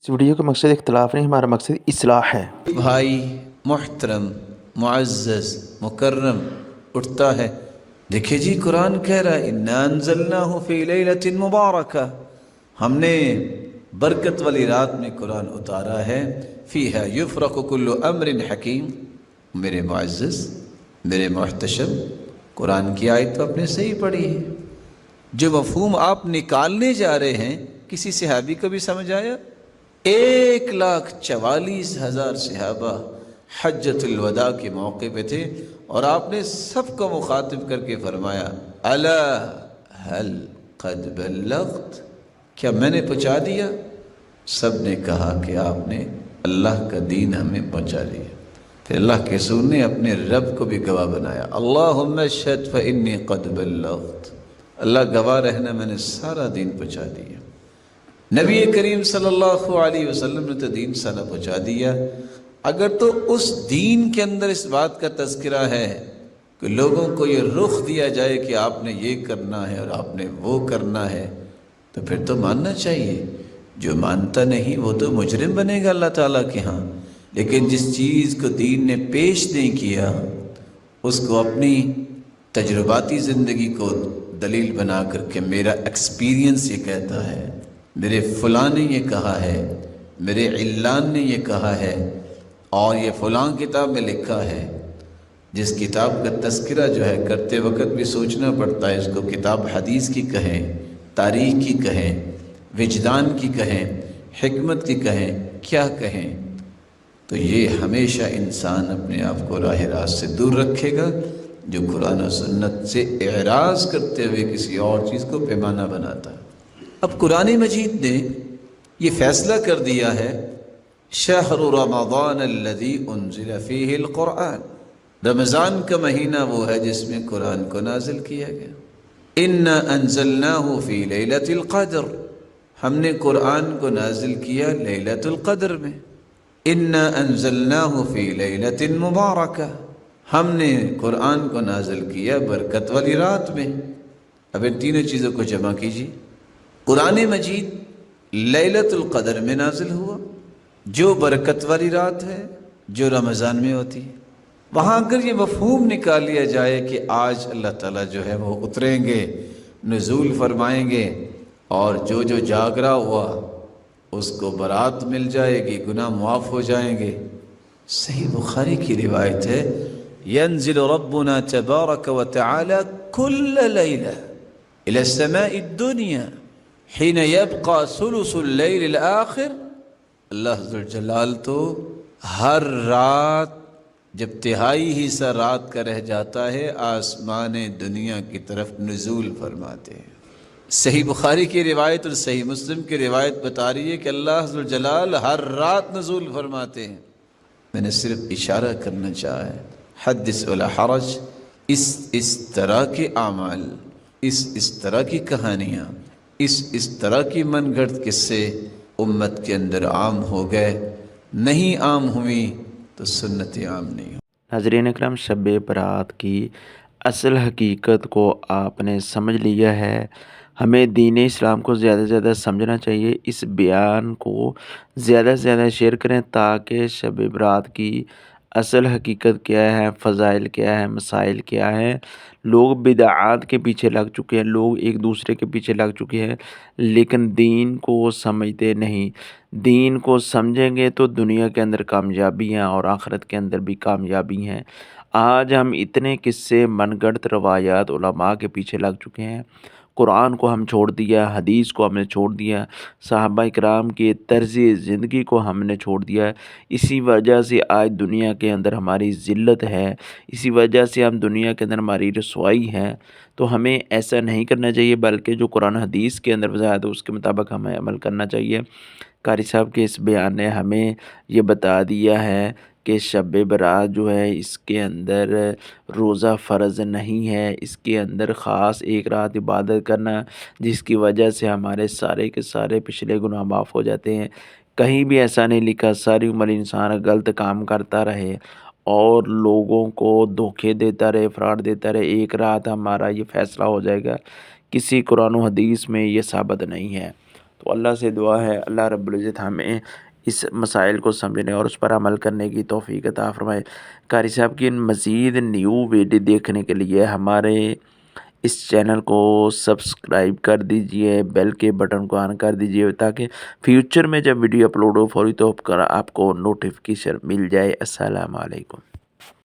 इस वीडियो का मकसद इख्तिलाफ नहीं, हमारा मकसद इस्लाह है। भाई मुहतरम मुअज़्ज़ज़ मुकर्रम उठता है, देखिए जी कुरान कह रहा है इन्ना अंज़लनाहु फ़ी लैलतिन मुबारका, हमने बरकत वाली रात में कुरान उतारा है। फ़ीहा युफ़रक़ु कुल्लु अम्रिन हकीम। मेरे मुअज़्ज़ज़ मेरे मुहतशम, कुरान की आयत तो आपने सही पढ़ी है। जो मफ़हूम आप निकालने जा रहे हैं किसी सहाबी को भी समझ आया? 1,44,000 सहाबा हज्जतुल वदा के मौके पे थे और आपने सबको मुखातिब करके फरमाया अला हल क़द बल्लग़त, क्या मैंने पहुँचा दिया? सब ने कहा कि आपने अल्लाह का दीन हमें पहुँचा दिया। फिर अल्लाह के रसूल ने अपने रब को भी गवाह बनाया, अल्लाहुम्मा शहद फ़इन्नी क़द बल्लग़त, अल्लाह गवाह रहना मैंने सारा दीन पहुँचा दिया। नबी करीम सल्लल्लाहु अलैहि वसल्लम ने तो दीन सारा पहुँचा दिया। अगर तो उस दीन के अंदर इस बात का तज़किरा है कि लोगों को ये रुख दिया जाए कि आपने ये करना है और आपने वो करना है, तो फिर तो मानना चाहिए। जो मानता नहीं वो तो मुजरिम बनेगा अल्लाह ताला के यहाँ। लेकिन जिस चीज़ को दीन ने पेश नहीं किया उसको अपनी तजुर्बाती ज़िंदगी को दलील बना करके मेरा एक्सपीरियंस ये कहता है, मेरे फ़लाँ ने ये कहा है, मेरे इल्लान ने ये कहा है और ये फ़लाँ किताब में लिखा है। जिस किताब का तज़किरा जो है करते वक्त भी सोचना पड़ता है, इसको किताब हदीस की कहें, तारीख़ की कहें, विजदान की कहें, हिकमत की कहें, क्या कहें, तो ये हमेशा इंसान अपने आप को राह रास्त से दूर रखेगा जो कुरान और सुन्नत से एराज़ करते हुए किसी और चीज़ को पैमाना बनाता है। अब कुरान मजीद ने ये फ़ैसला कर दिया है, शहरु रमज़ान अल्लज़ी उन्ज़िल फ़ीहिल क़ुरआन, रमज़ान का महीना वो है जिसमें कुरान को नाजिल किया गया। इन्ना अंज़लनाहु फ़ी लैलतिल क़द्र, हमने कुरान को नाजिल किया लैलतुल क़द्र में। इन्ना अंज़लनाहु फ़ी लैलतिन मुबारका, हमने कुरान को नाजिल किया बरकत वाली रात में। अब इन तीनों चीज़ों को जमा कीजिए। कुरान मजीद लैलतुल क़द्र में नाजिल हुआ, जो बरकत वाली रात है, जो रमज़ान में होती है। वहाँ अगर ये मफ़हूम निकाल लिया जाए कि आज अल्लाह ताला जो है वो उतरेंगे, नुज़ूल फरमाएंगे और जो जो जागरा हुआ उसको बरात मिल जाएगी, गुनाह मुआफ़ हो जाएंगे। सही बुखारी की रिवायत है, यंज़िलु रब्बुना तबारक व तआला कुल्ल लैला इला समाई दुनिया हिन यबक़ा सुलुसुल लैलिल आखिर। अल्लाह ज़ुल जलाल तो हर रात जब तिहाई हिस्सा रात का रह जाता है आसमान दुनिया की तरफ नुज़ूल फरमाते हैं। सही बुखारी की रिवायत और सही मुस्लिम की रिवायत बता रही है कि अल्लाह ज़ुल जलाल हर रात नुज़ूल फरमाते हैं। मैंने सिर्फ इशारा करना चाहा है, हद्दिस वला हरज, इस तरह के आमाल, इस तरह की कहानियाँ, इस तरह की मनगढ़ंत किस्से उम्मत के अंदर आम हो गए, नहीं आम हुई तो सुन्नत आम नहीं हुई। नाज़रीन अकरम, शब बरात की असल हकीकत को आपने समझ लिया है। हमें दीन इस्लाम को ज़्यादा से ज़्यादा समझना चाहिए। इस बयान को ज़्यादा से ज़्यादा शेयर करें ताकि शब बरात की असल हकीकत क्या है, फ़ज़ाइल क्या है, मसाइल क्या है। लोग बिदआत के पीछे लग चुके हैं, लोग एक दूसरे के पीछे लग चुके हैं, लेकिन दीन को समझते नहीं। दीन को समझेंगे तो दुनिया के अंदर कामयाबी हैं और आखिरत के अंदर भी कामयाबी हैं। आज हम इतने किस्से, मनगढ़ंत रवायात उलमा के पीछे लग चुके हैं। कुरान को हम छोड़ दिया, हदीस को हमने छोड़ दिया, सहाबा इकराम के तर्ज़ ज़िंदगी को हमने छोड़ दिया। इसी वजह से आज दुनिया के अंदर हमारी ज़िल्लत है, इसी वजह से हम दुनिया के अंदर हमारी रसवाई है। तो हमें ऐसा नहीं करना चाहिए, बल्कि जो कुरान हदीस के अंदर वज़ाहत है उसके मुताबिक हमें अमल करना चाहिए। कारी साहब के इस बयान ने हमें ये बता दिया है कि शब बरात जो है इसके अंदर रोज़ा फ़र्ज़ नहीं है, इसके अंदर ख़ास एक रात इबादत करना जिसकी वजह से हमारे सारे के सारे पिछले गुनाह माफ़ हो जाते हैं। कहीं भी ऐसा नहीं लिखा सारी उम्र इंसान गलत काम करता रहे और लोगों को धोखे देता रहे, फ्रॉड देता रहे, एक रात हमारा ये फ़ैसला हो जाएगा। किसी कुरान व हदीस में ये साबित नहीं है। تو اللہ سے دعا ہے اللہ رب العزت ہمیں اس مسائل کو سمجھنے اور اس پر عمل کرنے کی توفیق عطا فرمائے۔ قاری صاحب کی مزید نیو ویڈیو دیکھنے کے لیے ہمارے اس چینل کو سبسکرائب کر دیجئے، بیل کے بٹن کو آن کر دیجئے تاکہ فیوچر میں جب ویڈیو اپلوڈ ہو فوری طور پر آپ کو نوٹیفیکیشن مل جائے۔ السلام علیکم۔